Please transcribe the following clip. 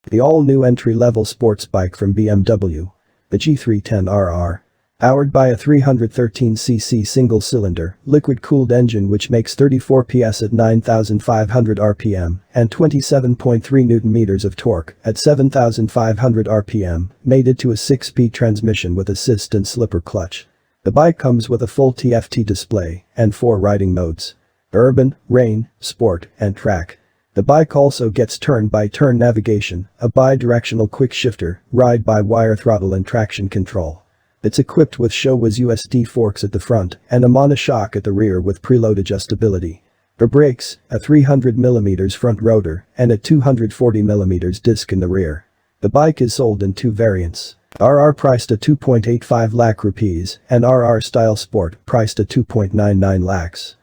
The all-new entry-level sports bike from BMW, the G310RR. Powered by a 313cc single-cylinder, liquid-cooled engine which makes 34 PS at 9,500 RPM and 27.3 Nm of torque at 7,500 RPM, mated to a 6-speed transmission with assist and slipper clutch. The bike comes with a full TFT display and 4 riding modes: urban, rain, sport, and track. The bike also gets turn-by-turn navigation, a bi-directional quick shifter, ride-by-wire throttle and traction control. It's equipped with Showa's USD forks at the front and a monoshock at the rear with preload adjustability. For brakes, a 300mm front rotor and a 240mm disc in the rear. The bike is sold in 2 variants. RR priced at 2.85 lakh rupees and RR Style Sport priced at 2.99 lakhs.